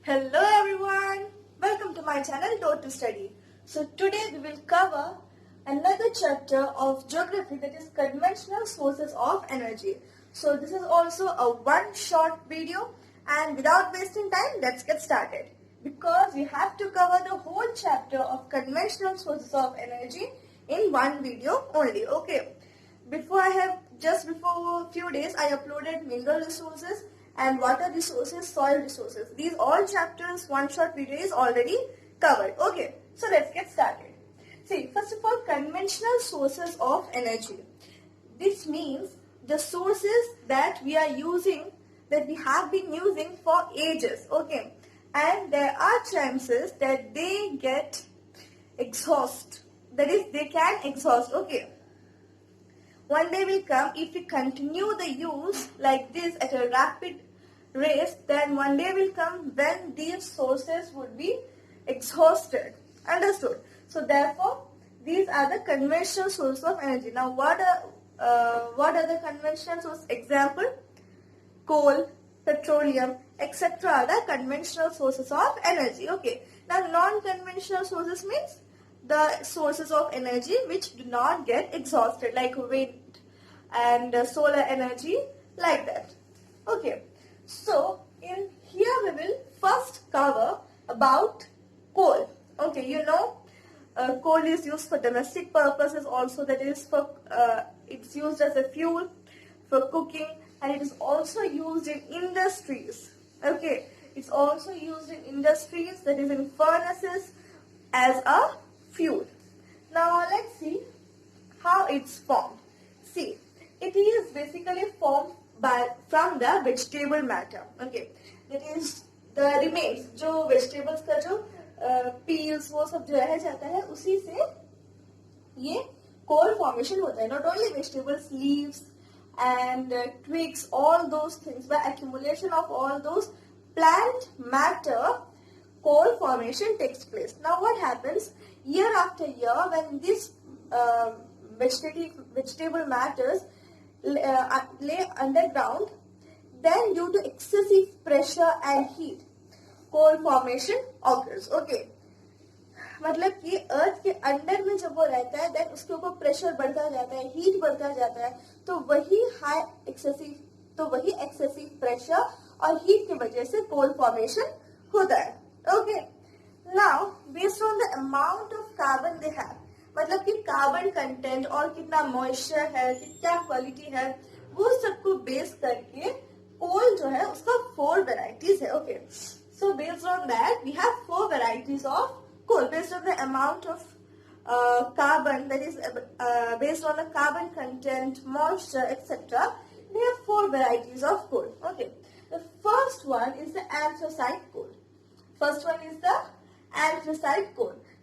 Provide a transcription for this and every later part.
Hello everyone, welcome to my channel Taught to Study. So today we will cover another chapter of geography, that is conventional sources of energy. So this is also a one short video, and without wasting time, let's get started. Because we have to cover the whole chapter of conventional sources of energy in one video only. Okay. Before a few days I uploaded mineral resources and water resources, soil resources. These all chapters, one short video is already covered. Okay, so let's get started. See, first of all, conventional sources of energy. This means the sources that we are using, that we have been using for ages. Okay, and there are chances that they get exhaust. That is, they can exhaust. Okay. One day will come, if we continue the use like this at a rapid rate, then one day will come when these sources would be exhausted. Understood? So therefore, these are the conventional sources of energy. Now what are the conventional sources? Example, coal, petroleum, etc. are the conventional sources of energy. Okay. Now non-conventional sources means the sources of energy which do not get exhausted, like wind and solar energy, like that. Okay, so in here we will first cover about coal. Okay, you know, coal is used for domestic purposes also, that is for it's used as a fuel for cooking, and it is also used in industries. Okay, it's also used in industries, that is in furnaces, as a fuel. Now let's see how it's formed. See, it is basically formed from the vegetable matter. Okay, that is the remains, जो vegetables का जो peels वो सब जो रह जाता है, उसी से ये coal formation होता है. Not only vegetables, leaves and twigs, all those things, by accumulation of all those plant matter, coal formation takes place. Now what happens year after year when this vegetable matters lay underground, then due to excessive pressure and heat, coal formation occurs. Okay, मतलब कि अर्थ के under में जब वो रहता है, then उसके ऊपर प्रेशर बढ़ता जाता है, हीट बढ़ता जाता है, तो वही एक्सेसिव प्रेशर और हीट की वजह से कोल फॉर्मेशन होता है. Okay, now based on the amount of carbon they have, मतलब कि कार्बन कंटेंट और कितना मॉइस्चर है, क्या क्वालिटी है, वो सबको बेस करके कोल जो है उसका 4 वेराइटीज है. Okay, so based on that we have 4 varieties of coal based on the amount of carbon, that is based on the carbon content, moisture, etc. We have 4 varieties of coal. Okay, the first one is the anthracite coal.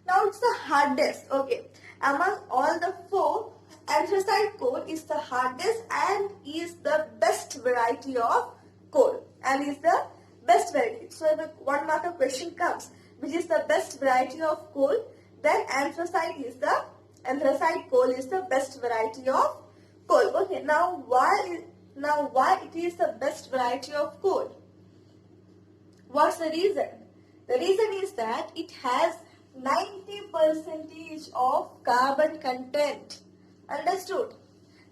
Now it's the hardest. Okay, among all the 4, anthracite coal is the hardest and is the best variety of coal, So if one mark of question comes, which is the best variety of coal, then anthracite coal is the best variety of coal. Okay, now why it is the best variety of coal? What's the reason? The reason is that it has 90% of carbon content. Understood?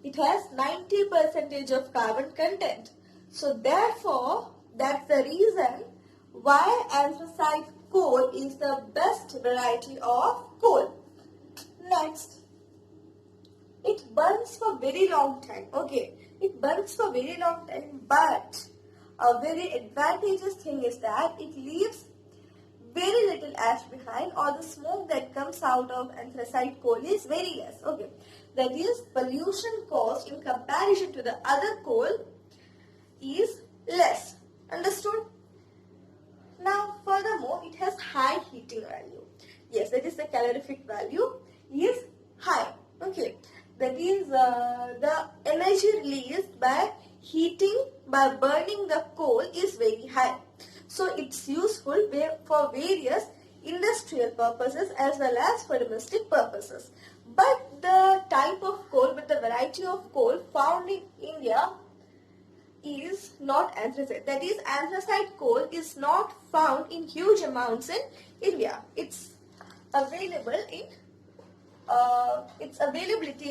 It has 90% of carbon content. So therefore, that's the reason why anthracite coal is the best variety of coal. Next, it burns for very long time. Okay, it burns for very long time, but a very advantageous thing is that it leaves very little ash behind, or the smoke that comes out of anthracite coal is very less. Okay, that is, pollution caused in comparison to the other coal is less. Understood? Now, furthermore, it has high heating value. Yes, that is, the calorific value is high. Okay, that is the energy released by burning the coal is very high. So it's useful for various industrial purposes as well as for domestic purposes. But the type of coal, with the variety of coal found in India is not anthracite. That is, anthracite coal is not found in huge amounts in India. Its availability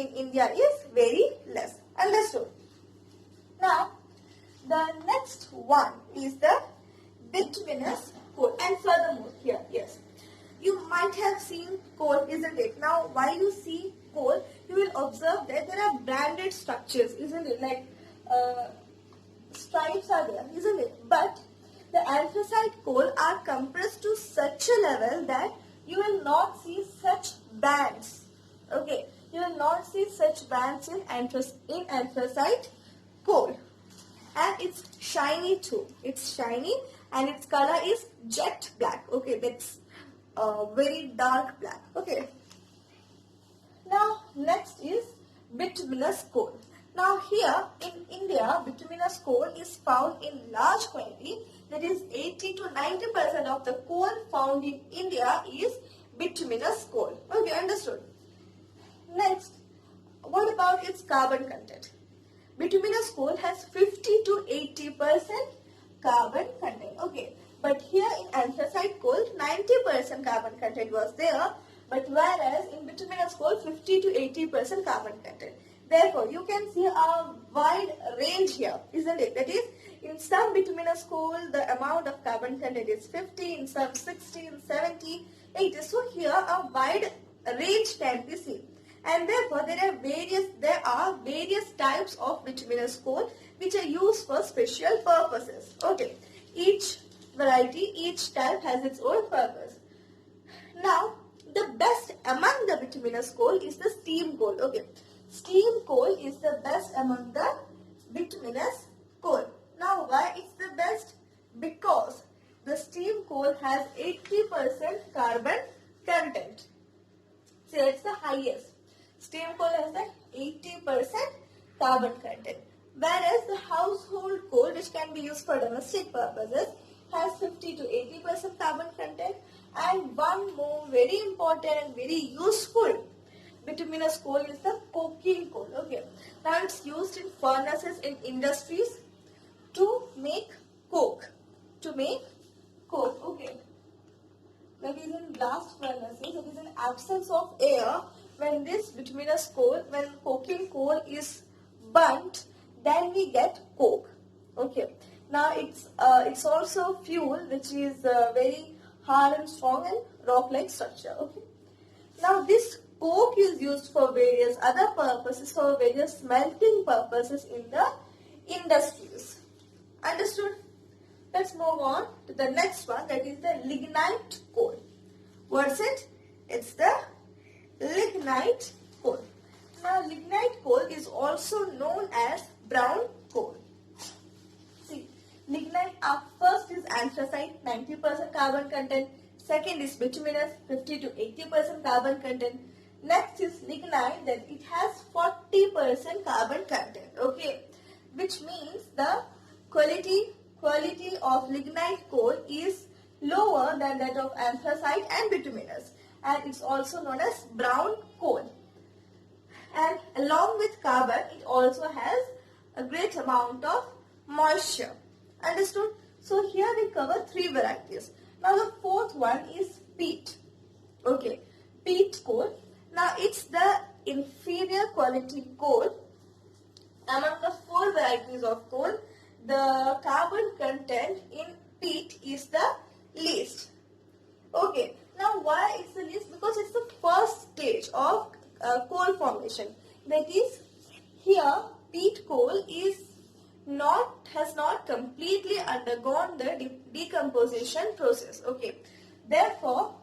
in India is very less. Understood? Now, the next one is the bituminous coal. And furthermore, here, yes, you might have seen coal, isn't it? Now, while you see coal, you will observe that there are branded structures, isn't it? Like stripes are there, isn't it? But the anthracite coal are compressed to such a level that you will not see such bands. Okay, you will not see such bands in anthracite coal. And it's shiny too. It's shiny and its color is jet black. Okay, that's very dark black. Okay. Now next is bituminous coal. Now here in India, bituminous coal is found in large quantity. That is 80 to 90% of the coal found in India is bituminous coal. Okay, understood. Next, what about its carbon content? Bituminous coal has 50 to 80% carbon content. Okay, but here in anthracite coal, 90% carbon content was there, but whereas in bituminous coal, 50 to 80% carbon content. Therefore, you can see a wide range here, isn't it? That is, in some bituminous coal, the amount of carbon content is 50, in some 60, 70, 80. So here, a wide range can be seen. And therefore, there are various types of bituminous coal which are used for special purposes. Okay, each variety, each type has its own purpose. Now, the best among the bituminous coal is the steam coal. Okay, steam coal is the best among the bituminous coal. Now, why it's the best? Because the steam coal has 80% carbon content. So, it's the highest. Steam coal has the 80% carbon content. Whereas the household coal, which can be used for domestic purposes, has 50 to 80% carbon content. And one more very important and very useful bituminous coal is the coking coal. Okay. Now it's used in furnaces in industries to make coke. Okay. That is in blast furnaces. That is in absence of air. When this bituminous coal, when coking coal is burnt, then we get coke. Okay. Now it's also fuel which is very hard and strong and rock-like structure. Okay. Now this coke is used for various other purposes, for various smelting purposes in the industries. Understood? Let's move on to the next one, that is the lignite coal. What's it? It's the lignite coal. Now lignite coal is also known as brown coal. See, lignite first is anthracite, 90% carbon content. Second is bituminous, 50 to 80% carbon content. Next is lignite, that it has 40% carbon content. Okay, which means the quality of lignite coal is lower than that of anthracite and bituminous, and it's also known as brown coal. And along with carbon, it also has a great amount of moisture. Understood? So here we cover three varieties. Now the fourth one is peat. Okay, peat coal. Now it's the inferior quality coal. Among the four varieties of coal, the carbon content in peat is the least. Okay, now why it's the least? Because it's the first stage of coal formation. That is, here peat coal has not completely undergone the decomposition process. Okay, therefore,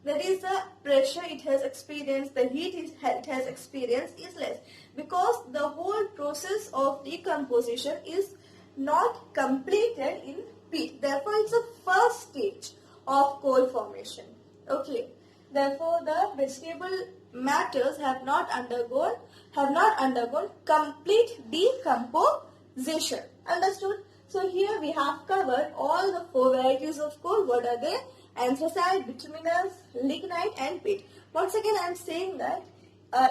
that is the pressure it has experienced, the heat it has experienced is less, because the whole process of decomposition is not completed in peat. Therefore, it's the first stage of coal formation. Okay. Therefore, the vegetable matters have not undergone complete decomposition. Understood? So here we have covered all the four varieties of coal. What are they? Anthracite, bituminous, lignite, and peat. Once again, I am saying that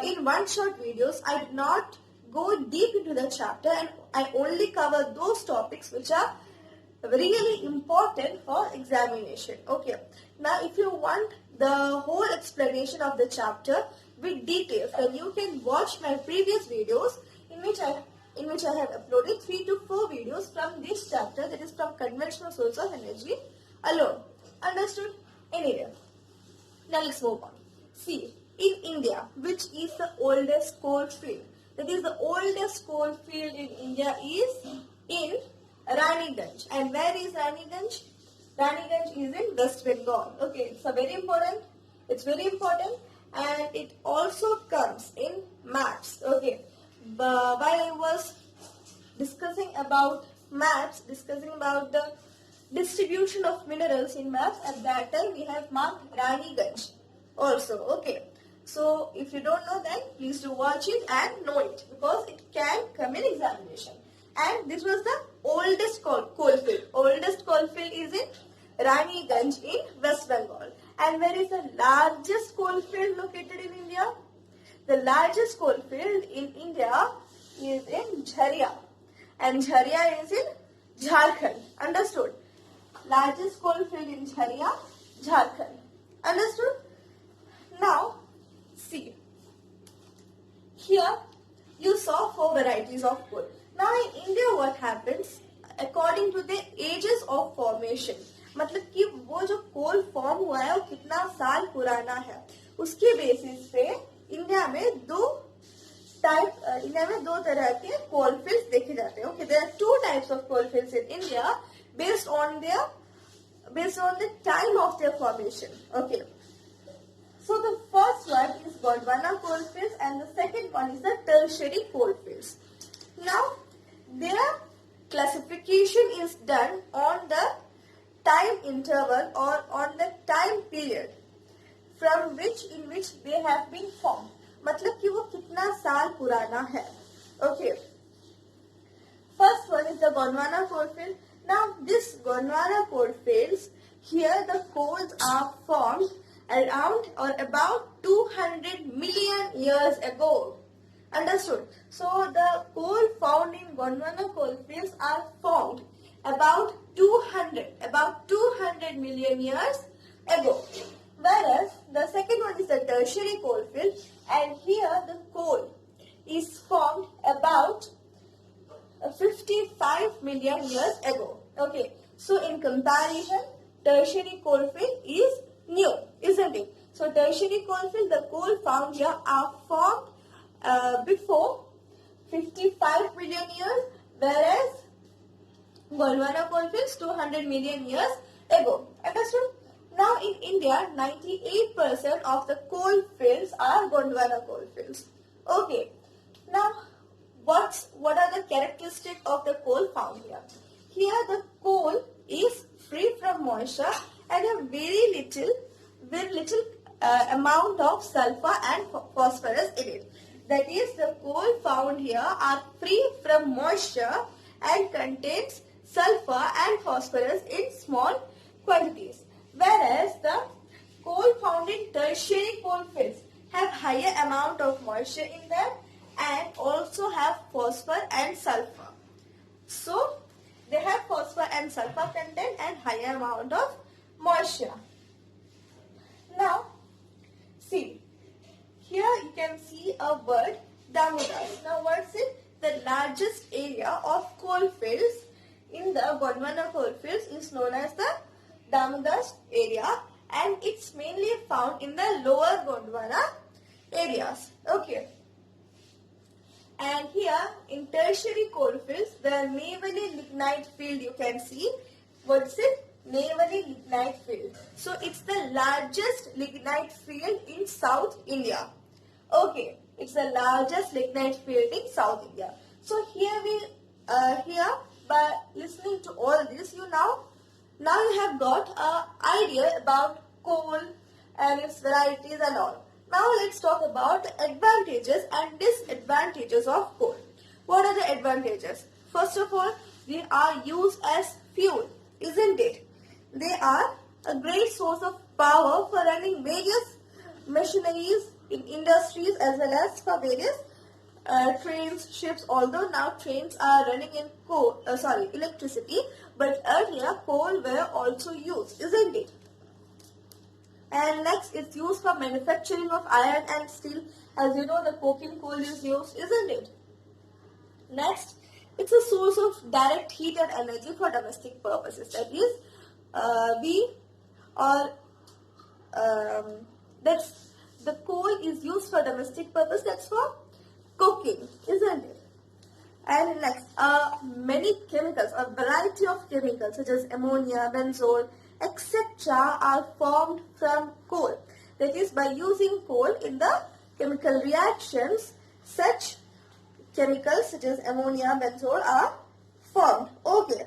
in one shot videos, I did not go deep into the chapter, and I only cover those topics which are really important for examination. Okay. Now, if you want the whole explanation of the chapter with details, then you can watch my previous videos in which I have uploaded 3 to 4 videos from this chapter, that is from conventional source of energy alone. Understood? Anyway, now let's move on. See, in India, which is the oldest coal field? That is, the oldest coal field in India is in Raniganj. And where is Raniganj? Raniganj is in West Bengal. Okay, so very important. It's very important, and it also comes in maps. Okay, while I was discussing about maps, discussing about the distribution of minerals in maps, at that time we have marked Raniganj also. Okay, so if you don't know, then please do watch it and know it, because it can come in examination. And this was the oldest coal field. Oldest coal field is in Raniganj in West Bengal. And where is the largest coal field located in India? The largest coal field in India is in Jharia. And Jharia is in Jharkhand. Understood? Largest coal field in Jharia, Jharkhand. Understood? Now, see. Here, you saw 4 varieties of coal. Now in India what happens, according to the ages of formation, मतलब कि वो जो कोल form हुआ है वो कितना साल पुराना है, उसके बेसिस पे इंडिया में दो तरह के कोल फील्ड्स देखे जाते हैं. Okay, there are 2 types of coal fields in India based on the time of their formation. Okay. So the first one is Gondwana coal fields and the second one is the tertiary coal fields. Now, their classification is done on the time interval or on the time period from in which they have been formed. मतलब कि वो कितना साल पुराना है. Okay. First one is the Gondwana coal field. Now, this Gondwana coal fields, here the coals are formed around or about 200 million years ago. Understood? So the coal found in Gondwana coal fields are formed about 200 million years ago. Whereas the second one is the tertiary coal field, and here the coal is formed about 55 million years ago. Okay. So in comparison, tertiary coal field is new, isn't it? So tertiary coal field, the coal found here are formed before 55 million years, whereas Gondwana coal fields 200 million years ago. Understood? Now in India, 98% of the coal fields are Gondwana coal fields. Okay. Now, what are the characteristics of the coal found here? Here the coal is free from moisture and a very little amount of sulfur and phosphorus in it. That is, the coal found here are free from moisture and contains sulfur and phosphorus in small quantities. Whereas the coal found in tertiary coal fields have higher amount of moisture in them and also have phosphor and sulfur. So, they have phosphor and sulfur content and higher amount of moisture. Now, see, here you can see a word, Damodas. Now, what's it? The largest area of coal fields in the Gondwana coal fields is known as the Damodas area, and it's mainly found in the lower Gondwana areas. Okay. And here in tertiary coal fields, the Neyveli lignite field you can see. What's it? Neyveli lignite field. So it's the largest lignite field in South India. Okay, it's the largest lignite field in South India. So here by listening to all this, now you have got an idea about coal and its varieties and all. Now let's talk about the advantages and disadvantages of coal. What are the advantages? First of all, they are used as fuel, isn't it? They are a great source of power for running various machineries in industries as well as for various trains, ships. Although now trains are running in electricity, but earlier coal were also used, isn't it? And next, it's used for manufacturing of iron and steel. As you know, the coking coal is used, isn't it? Next, it's a source of direct heat and energy for domestic purposes. That is, we or that's the coal is used for domestic purpose. That's for cooking, isn't it? And next, many chemicals, a variety of chemicals such as ammonia, benzol, etc. are formed from coal. That is, by using coal in the chemical reactions, such chemicals such as ammonia, benzol are formed. Okay.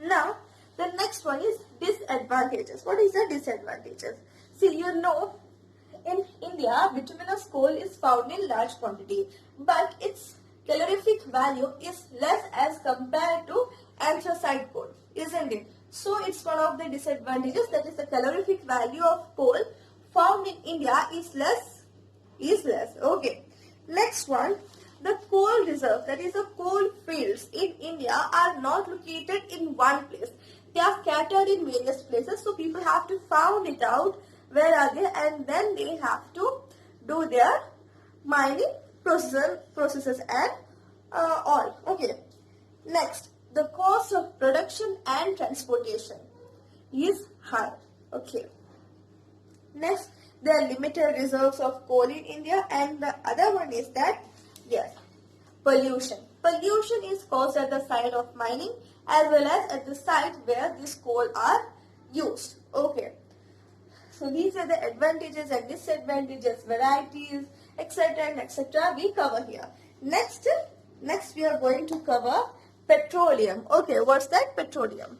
Now, the next one is disadvantages. What is the disadvantages? See, you know, in India, bituminous coal is found in large quantity, but its calorific value is less as compared to anthracite coal, isn't it? So, it's one of the disadvantages, that is the calorific value of coal found in India is less. Okay. Next one, the coal reserve, that is the coal fields in India are not located in one place. They are scattered in various places, so people have to find it out where are they, and then they have to do their mining processes and all. Okay. Next, the cost of production and transportation is high. Okay. Next, there are limited reserves of coal in India, and the other one is that, yes, pollution. Pollution is caused at the site of mining as well as at the site where these coal are used. Okay. So these are the advantages and disadvantages, varieties, etc. and etc. we cover here. Next we are going to cover petroleum. Okay, what's that? Petroleum.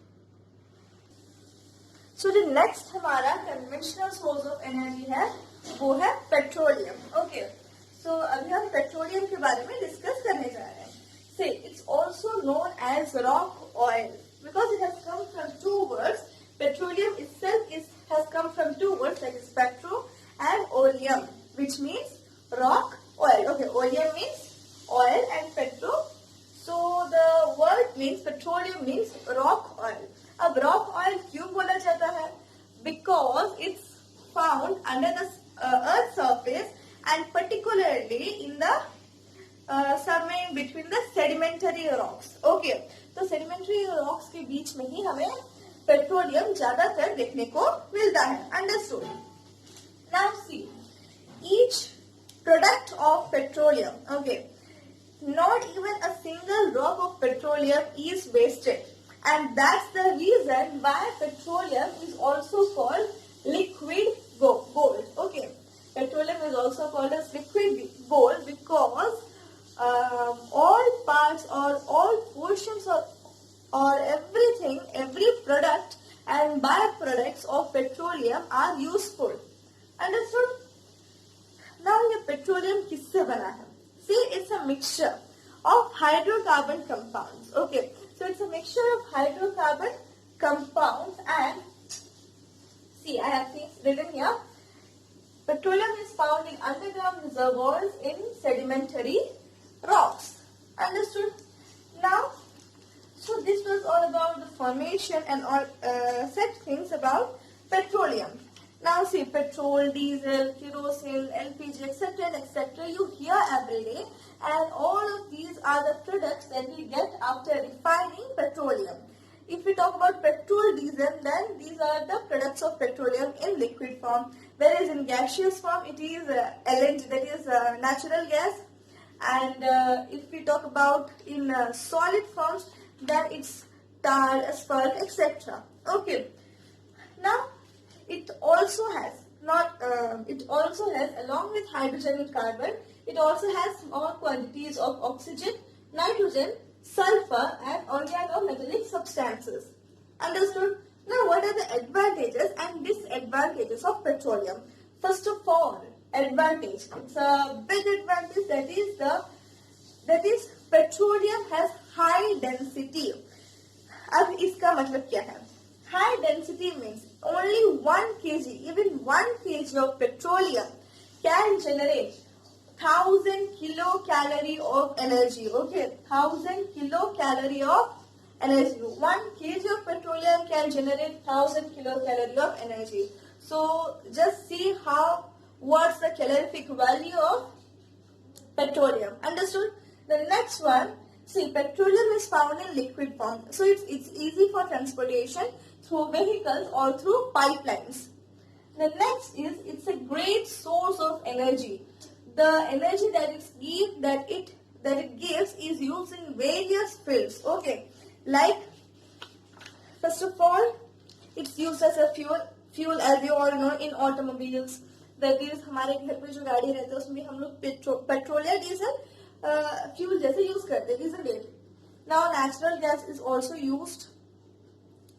So the next हमारा conventional source of energy है, वो है petroleum. Okay. So अभी हम petroleum के बारे में discuss करने जा रहे हैं. Say, it's also known as rock oil because it has come from two words. Petroleum itself has come from two words, that is petro and oleum, which means rock oil. Okay, oleum means oil and petro. So the word means petroleum means rock oil. अब rock oil क्यों बोला जाता है? Because it's found under the earth's surface and particularly in the somewhere in between the sedimentary rocks. Okay, तो sedimentary rocks के बीच में ही हमें petroleum ज्यादातर देखने को मिलता है. Understood? Now see, each product of petroleum, okay, not even a single drop of petroleum is wasted, and that's the reason why petroleum is also called liquid gold. Okay, petroleum is also called as liquid gold because all parts or all portions or everything, every product and byproducts of petroleum are useful. Understood? Now ये petroleum किससे बना है? See, it's a mixture of hydrocarbon compounds. Okay, so it's a mixture of hydrocarbon compounds, and see, I have things written here. Petroleum is found in underground reservoirs in sedimentary rocks. Understood? Now, so this was all about the formation and all such things about petroleum. Now see, petrol, diesel, kerosene, LPG, etc. and etc. you hear every day, and all of these are the products that we get after refining petroleum. If we talk about petrol, diesel, then these are the products of petroleum in liquid form, whereas in gaseous form it is LNG, that is natural gas, and if we talk about in solid forms, then it's tar, asphalt, etc. Okay. Now, it also has along with hydrogen and carbon, it also has small quantities of oxygen, nitrogen, sulfur and organometallic substances. Understood? Now, what are the advantages and disadvantages of petroleum? First of all, advantage. It's a big advantage, that is petroleum has high density. अब इसका मतलब क्या है? High density means only 1 kg, even 1 kg of petroleum can generate 1000 kilocalorie of energy. Okay, 1000 kilocalorie of energy. 1 kg of petroleum can generate 1000 kilocalorie of energy. So just see how what's the calorific value of petroleum. Understood? The next one, see, petroleum is found in liquid form. So it's easy for transportation through vehicles or through pipelines. The next is it's a great source of energy. The energy that it gives is used in various fields. Okay, like first of all, it's used as a fuel as you all know in automobiles. That is हमारे घर पे जो गाड़ी रहती है उसमें हम लोग पेट्रोल या डीजल फ्यूल जैसे यूज करते हैं, isn't it? Now natural gas is also used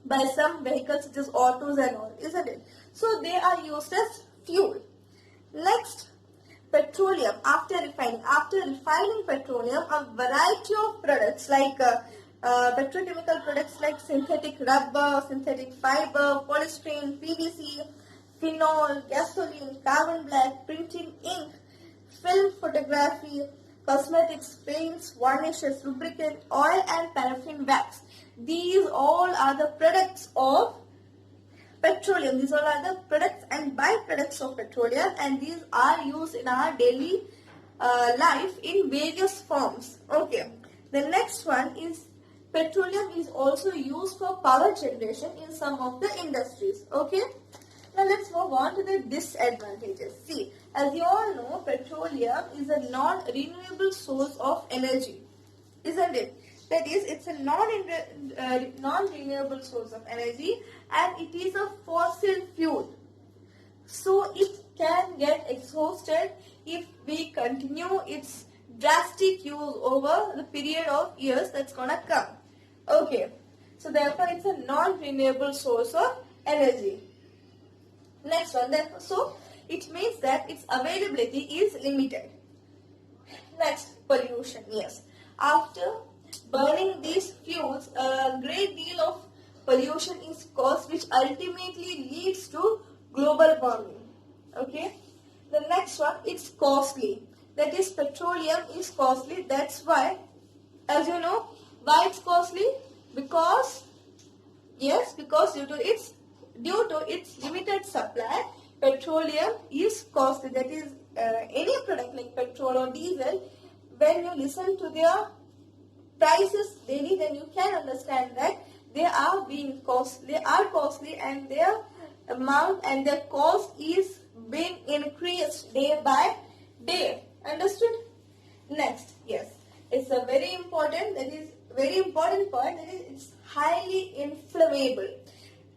by some vehicles such as autos and all, isn't it? So they are used as fuel. Next, petroleum. After refining petroleum, a variety of products like petrochemical products like synthetic rubber, synthetic fiber, polystyrene, PVC, phenol, gasoline, carbon black, printing ink, film photography, cosmetics, paints, varnishes, lubricant, oil and paraffin wax. These all are the products of petroleum. These all are the products and byproducts of petroleum, and these are used in our daily life in various forms. Okay. The next one is petroleum is also used for power generation in some of the industries. Okay. Now let's move on to the disadvantages. See, as you all know, petroleum is a non-renewable source of energy, isn't it? That is, it's a non-renewable source of energy, and it is a fossil fuel. So it can get exhausted if we continue its drastic use over the period of years that's gonna come. Okay, so therefore it's a non-renewable source of energy. Next one, therefore, so it means that its availability is limited. Next, pollution. Yes, after burning these fuels, a great deal of pollution is caused, which ultimately leads to global warming. Okay. The next one, it's costly. That is, petroleum is costly. That's why, as you know, why it's costly? Because due to its limited supply, petroleum is costly. That is, any product like petrol or diesel, when you listen to their prices daily, then you can understand that they are costly, and their amount and their cost is being increased day by day. Understood? Next, yes, it's a very important point. That is, it's highly inflammable.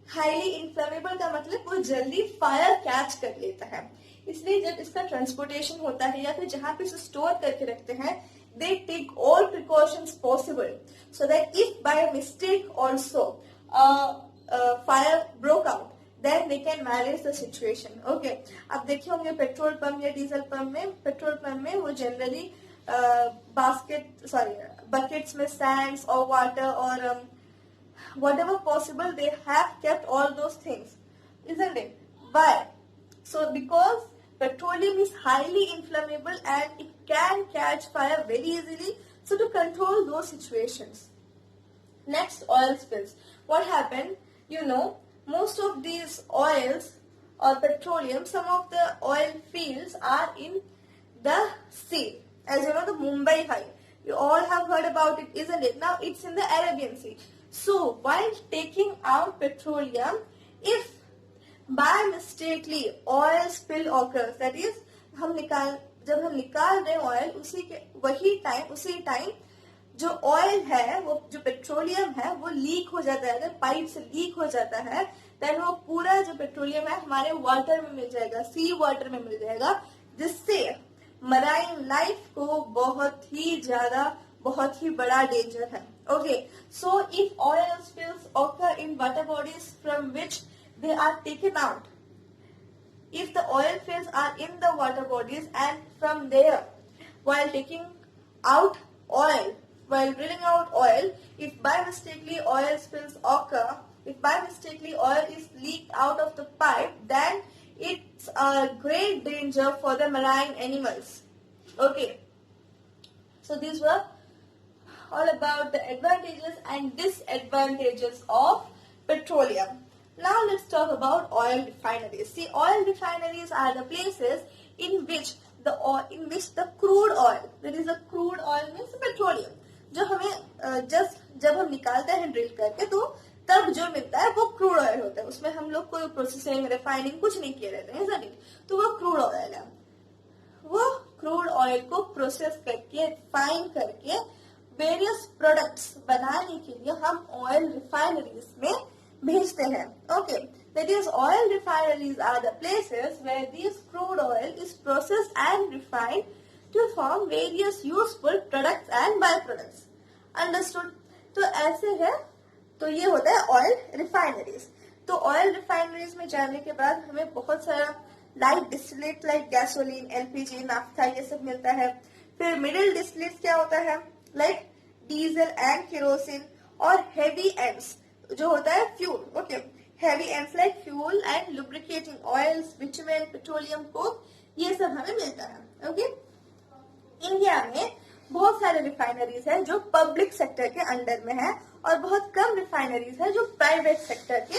Highly inflammable का मतलब वो जल्दी fire catch कर लेता है, इसलिए जब इसका ट्रांसपोर्टेशन होता है या फिर जहाँ पे इसे स्टोर करके रखते हैं, they take all precautions possible so that if by mistake also fire broke out, then they can manage the situation. Okay, अब देखिए होंगे पेट्रोल पंप या डीजल पंप में वो जनरली बकेट्स में सैंड्स और वाटर और whatever possible, they have kept all those things, isn't it? Why? So because petroleum is highly inflammable and it can catch fire very easily, so to control those situations. Next, oil spills. What happened? You know, most of these oils or petroleum, some of the oil fields are in the sea. As you know, the Mumbai High. You all have heard about it, isn't it? Now it's in the Arabian Sea. So while taking out petroleum, if by mistakenly oil spill occurs, that is, जब हम निकाल रहे oil उसी time जो oil है, वो जो petroleum है, वो लीक हो जाता है. अगर पाइप से लीक हो जाता है, देन वो पूरा जो पेट्रोलियम है हमारे वाटर में मिल जाएगा, सी वाटर में मिल जाएगा, जिससे मराइन लाइफ को बहुत ही बड़ा डेंजर है. Okay, so if oil spills occur in water bodies from which they are taken out, if the oil fields are in the water bodies and from there, while taking out oil, while drilling out oil, if by mistakenly oil spills occur, if by mistakenly oil is leaked out of the pipe, then it's a great danger for the marine animals. Okay, so these were all about the advantages and disadvantages of petroleum. Now let's talk about oil refineries. See, oil refineries are the places in which the crude oil, that is the crude oil means petroleum, जो हमें जब हम निकालते हैं drill करके तो तब जो मिलता है वो क्रूड ऑयल होता है. उसमें हम लोग कोई प्रोसेसिंग रिफाइनिंग कुछ नहीं किए रहते हैं, तो वो क्रूड ऑयल है. वो क्रूड ऑयल को प्रोसेस करके रिफाइन करके वेरियस प्रोडक्ट्स बनाने के लिए हम ऑयल रिफाइनरीज में भेजते हैं. Okay, that is oil refineries are the places where this crude oil is processed and refined to form various useful products and byproducts. Understood? तो ऐसे है, तो ये होता है ऑयल रिफाइनरीज. तो ऑयल रिफाइनरीज में जाने के बाद हमें बहुत सारा light distillate like gasoline, LPG, naphtha ये सब मिलता है. फिर मिडिल डिस्टिलेट क्या होता है, लाइक डीजल एंड केरोसिन. और हेवी एंड्स जो होता है fuel. Okay, heavy ends like fuel and lubricating oils, bitumen, petroleum Coke, ये सब हमें मिलता है. ओके, इंडिया में बहुत सारे रिफाइनरीज हैं जो पब्लिक सेक्टर के अंडर में है और बहुत कम रिफाइनरीज है जो प्राइवेट सेक्टर के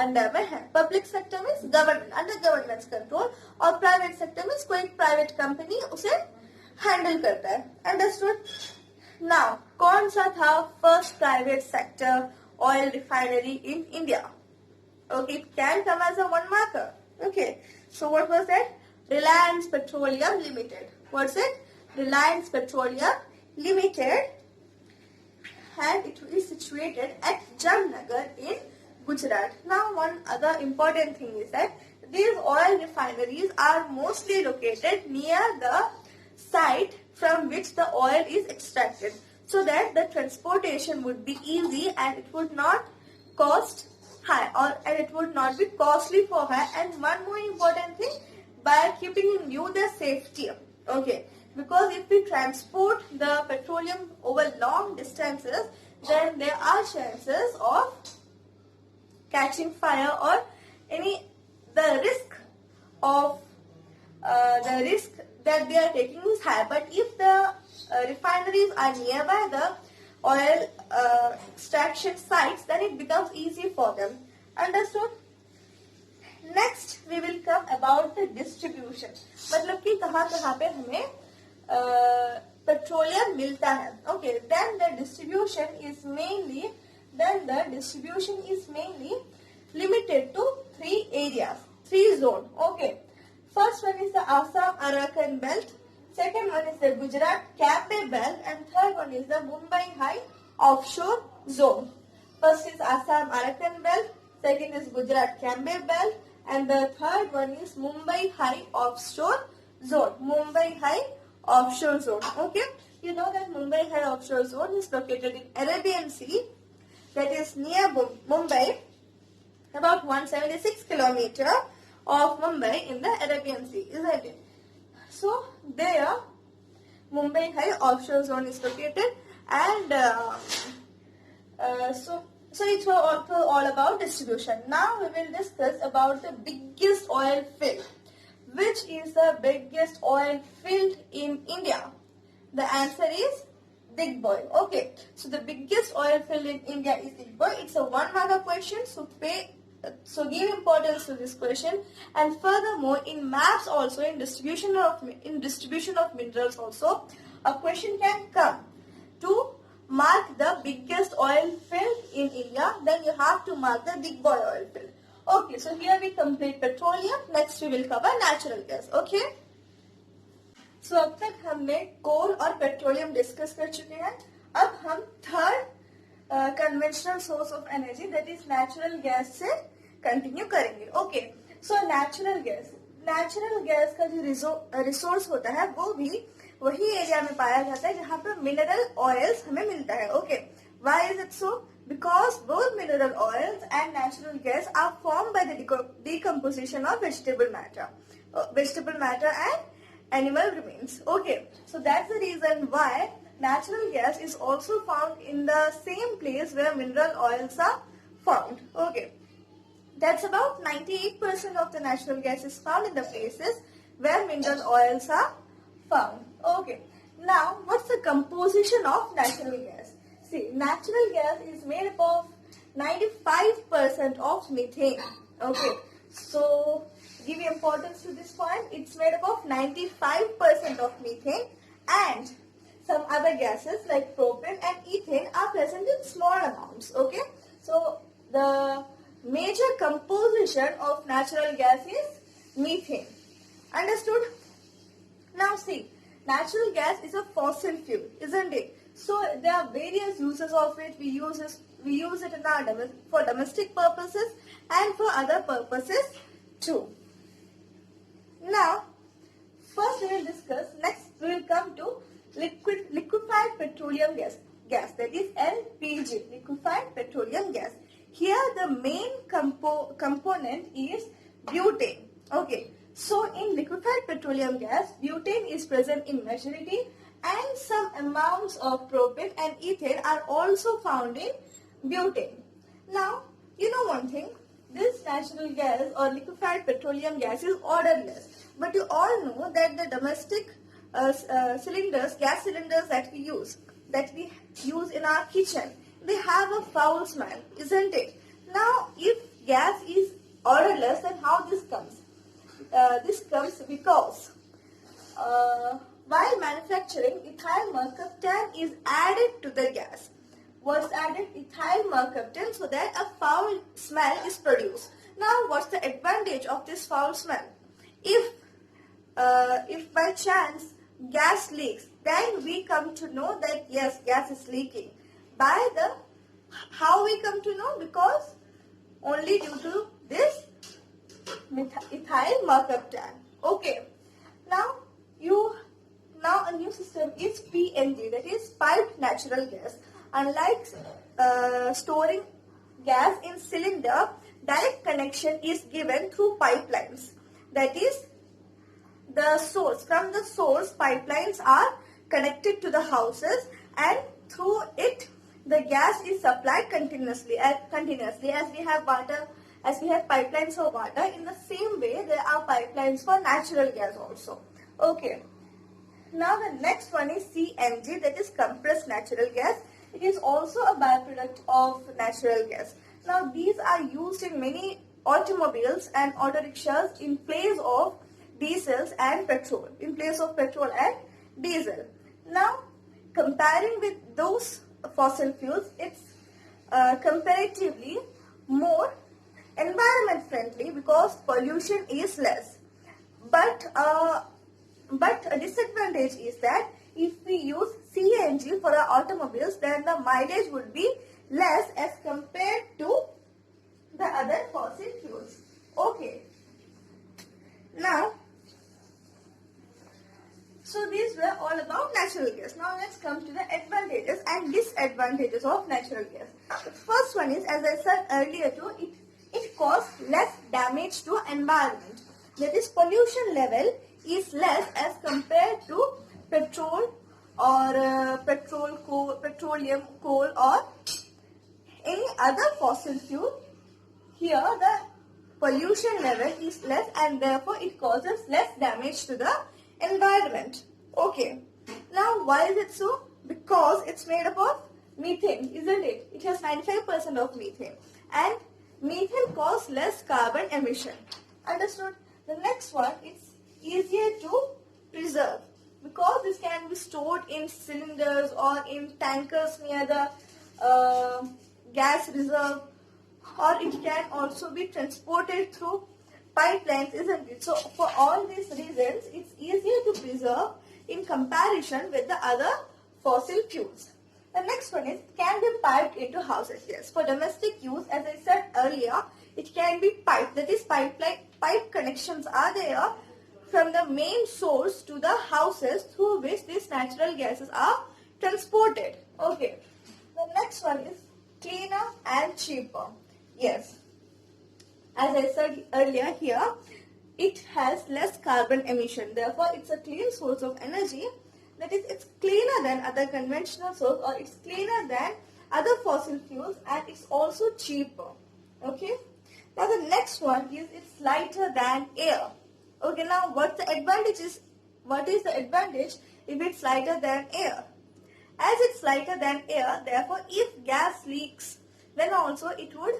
अंडर में है. पब्लिक सेक्टर में गवर्नमेंट, अंडर गवर्नमेंट कंट्रोल, और प्राइवेट सेक्टर में कोई प्राइवेट कंपनी उसे हैंडल करता है. अंडरस्टूड? नाउ कौन सा था first private sector oil refinery in India? Okay, it can come as a one marker. Okay, so what was that? Reliance Petroleum Limited. What's it? Reliance Petroleum Limited, and it is situated at Jamnagar in Gujarat. Now, one other important thing is that these oil refineries are mostly located near the site from which the oil is extracted, so that the transportation would be easy and it would not cost high, and it would not be costly for her. And one more important thing, by keeping in view the safety. Okay, because if we transport the petroleum over long distances, then there are chances of catching fire or the risk that they are taking is high. But if the refineries are nearby the oil extraction sites, then it becomes easy for them. Understood? Next we will come about the distribution. मतलब कि कहाँ पे हमें petroleum मिलता है. Okay, then the distribution is mainly limited to 3 areas, 3 zones. Okay, first one is the Assam Arakan belt, second one is the Gujarat Cambay belt, and third one is the Mumbai High offshore zone. First is Assam Arakan belt, second is Gujarat Cambay belt, and the third one is Mumbai High offshore zone. Mumbai High offshore zone. Okay, you know that Mumbai High offshore zone is located in Arabian Sea, that is near Mumbai, about 176 kilometers of Mumbai in the Arabian Sea, isn't it? So there Mumbai High offshore zone is located, and so it's all about distribution. Now we will discuss about the biggest oil field. Which is the biggest oil field in India? The answer is Digboy. Okay, so the biggest oil field in India is Digboy. It's a 1 mark question, so give importance to this question. And furthermore, in maps also, in distribution of minerals also, a question can come to mark the biggest oil field in India. Then you have to mark the Digboy oil field. Okay, so here we complete petroleum. Next we will cover natural gas. Okay. So अब तक हमने कोल और petroleum discuss कर चुके हैं. अब हम third conventional source of energy, that is natural gas से कंटिन्यू करेंगे. ओके, सो नेचुरल गैस का जो रिसोर्स होता है वो भी वही एरिया में पाया जाता है जहाँ पर मिनरल ऑयल्स हमें मिलता है. Okay, why is it so? Because both mineral oils and natural gas are formed by the decomposition of vegetable matter and animal remains. Okay, so that's the reason why natural gas is also found in the same place where mineral oils are found. Okay, that's about 98% of the natural gas is found in the places where mineral oils are found. Okay. Now, what's the composition of natural gas? See, natural gas is made up of 95% of methane. Okay. So, give importance to this point. It's made up of 95% of methane, and some other gases like propane and ethane are present in small amounts. Okay. So, the major composition of natural gas is methane. Understood? Now see, natural gas is a fossil fuel, isn't it? So there are various uses of it. We use it in our for domestic purposes and for other purposes too. Now, first we will discuss. Next we will come to liquefied petroleum gas, that is LPG, liquefied petroleum gas. Here the main component is butane. Okay. So in liquefied petroleum gas, butane is present in majority, and some amounts of propane and ethane are also found in butane. Now, you know one thing, this natural gas or liquefied petroleum gas is odorless. But you all know that the domestic cylinders, gas cylinders that we use in our kitchen, they have a foul smell, isn't it? Now, if gas is odorless, then how this comes? This comes because while manufacturing, ethyl mercaptan is added to the gas. What's added? Ethyl mercaptan, so that a foul smell is produced. Now, what's the advantage of this foul smell? If by chance gas leaks, then we come to know that yes, gas is leaking. How we come to know? Because only due to this ethyl mercaptan. Okay. Now a new system is PNG, that is piped natural gas. Unlike storing gas in cylinder, direct connection is given through pipelines. That is, from the source pipelines are connected to the houses, and through it the gas is supplied continuously as we have water. As we have pipelines for water, in the same way there are pipelines for natural gas also. Okay. Now the next one is CNG, that is compressed natural gas. It is also a byproduct of natural gas. Now these are used in many automobiles and auto rickshaws in place of diesels and petrol. Now comparing with those fossil fuels, it's comparatively more environment friendly because pollution is less. But a disadvantage is that if we use CNG for our automobiles, then the mileage would be less as compared to the other fossil fuels. Okay. Now, so these were all about natural gas. Now let's come to the advantages and disadvantages of natural gas. The first one is, as I said earlier too, it causes less damage to environment. That is, pollution level is less as compared to petrol or petroleum, coal or any other fossil fuel. Here the pollution level is less and therefore it causes less damage to the environment. Okay. Now why is it so? Because it's made up of methane, isn't it? It has 95% of methane, and methane causes less carbon emission. Understood? The next one, it's easier to preserve because this can be stored in cylinders or in tankers near the gas reserve, or it can also be transported through pipelines, isn't it? So for all these reasons, it's easier to preserve in comparison with the other fossil fuels. The next one is, can be piped into houses. Yes, for domestic use, as I said earlier, it can be piped. That is, pipe connections are there from the main source to the houses through which these natural gases are transported. Okay. The next one is cleaner and cheaper. Yes. As I said earlier here, it has less carbon emission. Therefore, it's a clean source of energy. That is, it's cleaner than other conventional source, or it's cleaner than other fossil fuels, and it's also cheaper. Okay. Now the next one is, it's lighter than air. Okay. Now what is the advantage? if it's lighter than air. As it's lighter than air, therefore if gas leaks, then also it would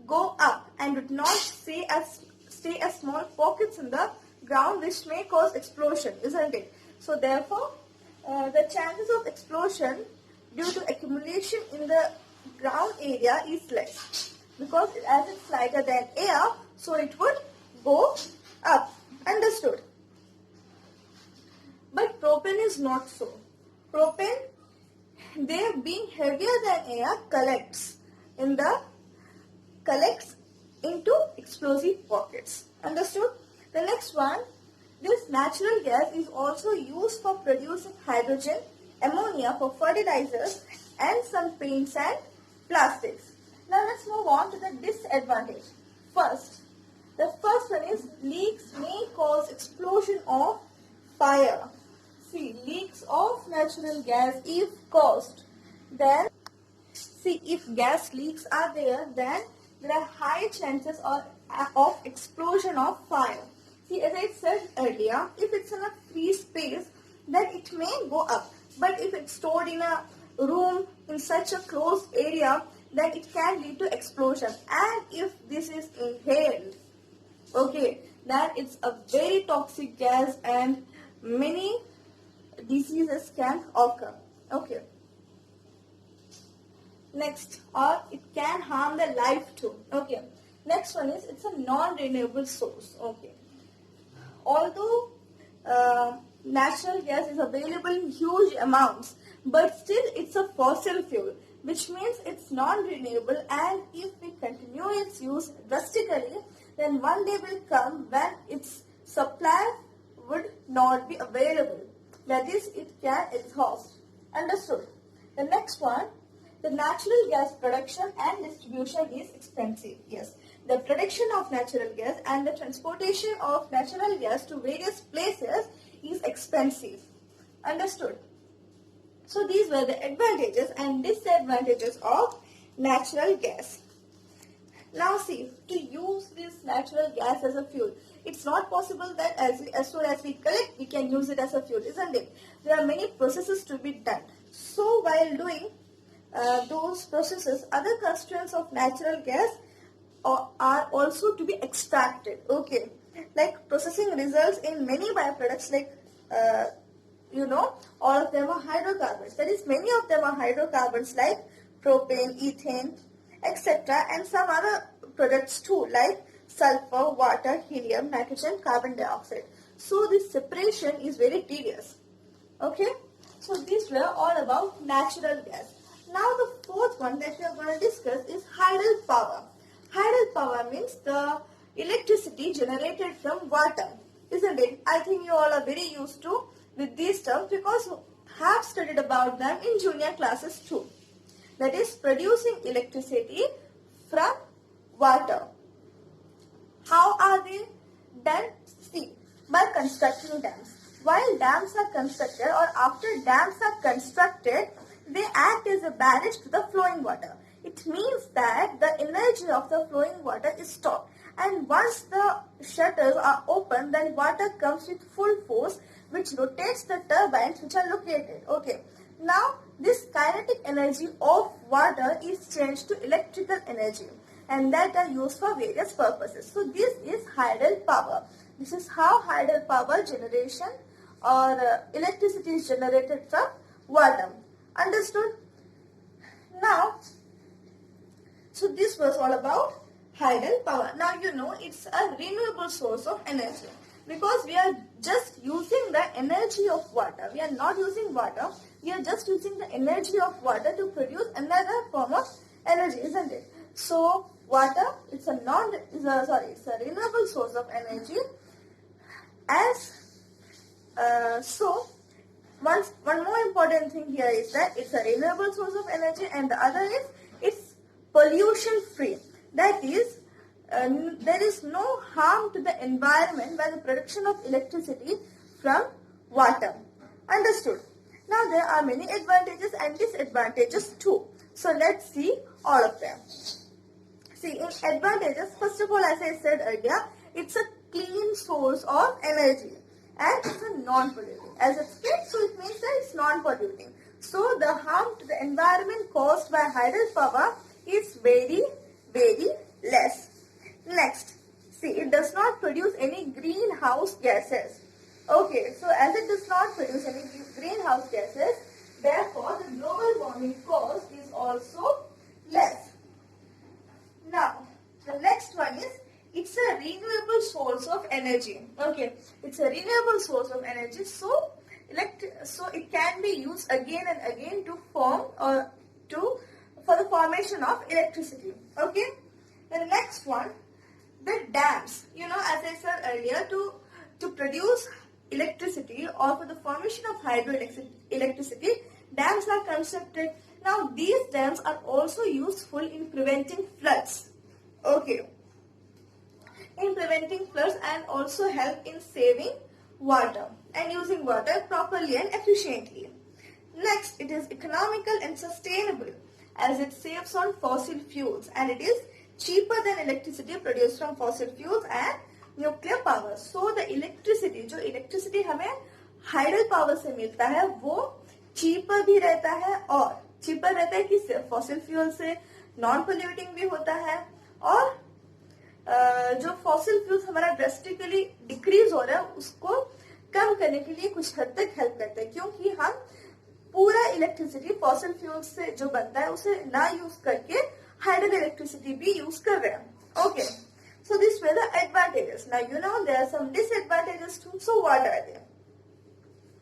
go up and would not stay as small pockets in the ground, which may cause explosion, isn't it? So therefore, the chances of explosion due to accumulation in the ground area is less, because as it's lighter than air, so it would go up. Understood? But propane is not so. Propane, they being heavier than air, collects into explosive pockets. Understood? The next one, this natural gas is also used for producing hydrogen, ammonia for fertilizers, and some paints and plastics. Now let's move on to the disadvantage. The first one is leaks may cause explosion of fire. See, leaks of natural gas, if caused, then if gas leaks are there, then there are high chances of explosion of fire. See, as I said earlier, if it's in a free space, then it may go up. But if it's stored in a room in such a closed area, then it can lead to explosion. And if this is inhaled, okay, then it's a very toxic gas and many diseases can occur. Okay. Next, or it can harm the life too. Okay. Next one is it's a non-renewable source. Okay. Although natural gas is available in huge amounts, but still it's a fossil fuel, which means it's non-renewable, and if we continue its use drastically, then one day will come when its supply would not be available. That is, it can exhaust. Understood? The next one, the natural gas production and distribution is expensive. Yes, the production of natural gas and the transportation of natural gas to various places is expensive. Understood? So these were the advantages and disadvantages of natural gas. Now see, to use this natural gas as a fuel, it's not possible that as soon as we collect, we can use it as a fuel, isn't it? There are many processes to be done. So while doing those processes, other constituents of natural gas are also to be extracted. Okay, like processing results in many byproducts, like all of them are hydrocarbons. That is, many of them are hydrocarbons like propane, ethane, etc. and some other products too, like sulfur, water, helium, nitrogen, carbon dioxide. So this separation is very tedious. Okay, so these were all about natural gas. Now the fourth one that we are going to discuss is tidal power. Tidal power means the electricity generated from water, isn't it? I think you all are very used to with these terms because you have studied about them in junior classes too. That is, producing electricity from water. How are they done? See, by constructing dams. While dams are constructed or after dams are constructed, they act as a barrage to the flowing water. It means that the energy of the flowing water is stopped, and once the shutters are open, then water comes with full force, which rotates the turbines which are located. Okay. Now this kinetic energy of water is changed to electrical energy, and that are used for various purposes. So this is tidal power. This is how tidal power generation or electricity is generated from water. Understood? Now, so this was all about tidal power. Now you know it's a renewable source of energy because we are just using the energy of water. We are not using water. We are just using the energy of water to produce another form of energy, isn't it? So water, it's a renewable source of energy. One more important thing here is that it's a renewable source of energy, and the other is it's pollution free. That is, there is no harm to the environment by the production of electricity from water. Understood? Now there are many advantages and disadvantages too. So let's see all of them. See, in advantages, first of all, as I said earlier, it's a clean source of energy. and it's a non-polluting. As it's said, so it means that it's non-polluting. So the harm to the environment caused by hydropower is very, very less. Next, see, it does not produce any greenhouse gases. Okay, so as it does not produce any greenhouse gases, therefore the global warming cost is also less. Now, the next one is it's a renewable source of energy. Okay, it's a renewable source of energy, so it can be used again and again to form or for the formation of electricity. Okay, the next one, the dams. You know, as I said earlier, to produce electricity or for the formation of hydroelectricity, dams are constructed. Now, these dams are also useful in preventing floods. Okay, in preventing floods and also help in saving water and using water properly and efficiently. Next, it is economical and sustainable as it saves on fossil fuels and it is cheaper than electricity produced from fossil fuels and nuclear power. So the electricity हमें hydel power से मिलता है वो cheaper भी रहता है और cheaper रहता है किससे, फॉसिल फ्यूल से, नॉन पोल्यूटिंग भी होता है और जो फॉसिल फ्यूल्स हमारा ड्रेस्टिकली डिक्रीज हो रहा है उसको कम करने के लिए कुछ हद तक हेल्प करते हैं, क्योंकि हम पूरा इलेक्ट्रिसिटी फॉसिल फ्यूल्स से जो बनता है उसे ना यूज करके हाइडल इलेक्ट्रिसिटी भी यूज कर रहे हैं. Okay, so these were the advantages. Now you know there are some disadvantages too. So what are they?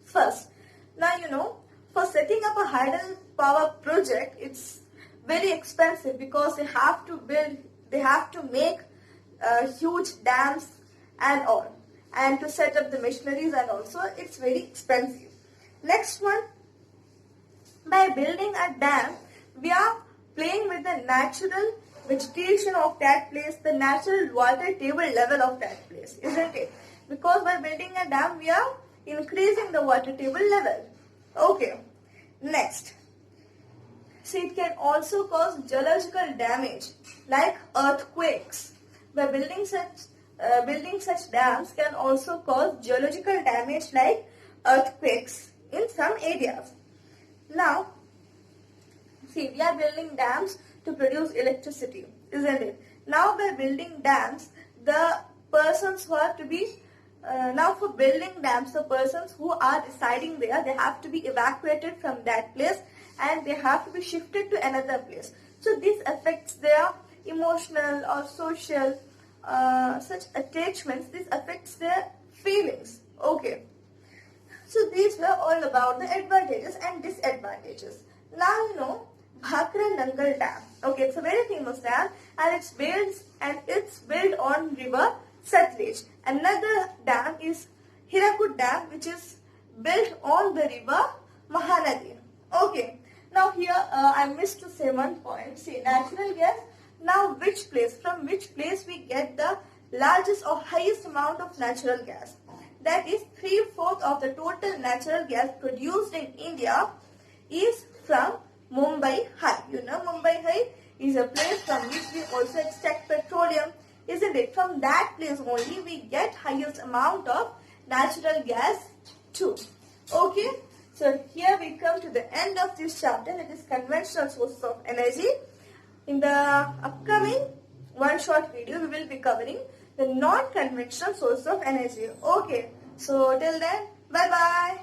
First, now you know for setting up a hydel power project, it's very expensive because they have to make huge dams and all, and to set up the machineries and also it's very expensive. Next one, by building a dam, we are playing with the natural vegetation of that place, the natural water table level of that place, isn't it? Because by building a dam, we are increasing the water table level. Okay, next. See, it can also cause geological damage like earthquakes. By building such dams can also cause geological damage like earthquakes in some areas. Now, see, we are building dams to produce electricity, isn't it? Now, by building dams, the persons who are to be for building dams, the persons who are residing there, they have to be evacuated from that place and they have to be shifted to another place. So this affects their emotional or social such attachments. This affects their feelings. Okay. So these were all about the advantages and disadvantages. Now you know Bhakra Nangal Dam. Okay, it's a very famous dam and it's built on river Satluj. Another dam is Hirakud Dam, which is built on the river Mahanadi. Okay, now here I missed to say one point. See, natural gas. Now from which place we get the largest or highest amount of natural gas? That is 3/4 of the total natural gas produced in India is from Mumbai High. You know Mumbai High is a place from which we also extract petroleum, isn't it? From that place only we get highest amount of natural gas too. Okay, so here we come to the end of this chapter, that is conventional sources of energy. In the upcoming one short video, we will be covering the non-conventional source of energy. Okay, so till then, bye-bye.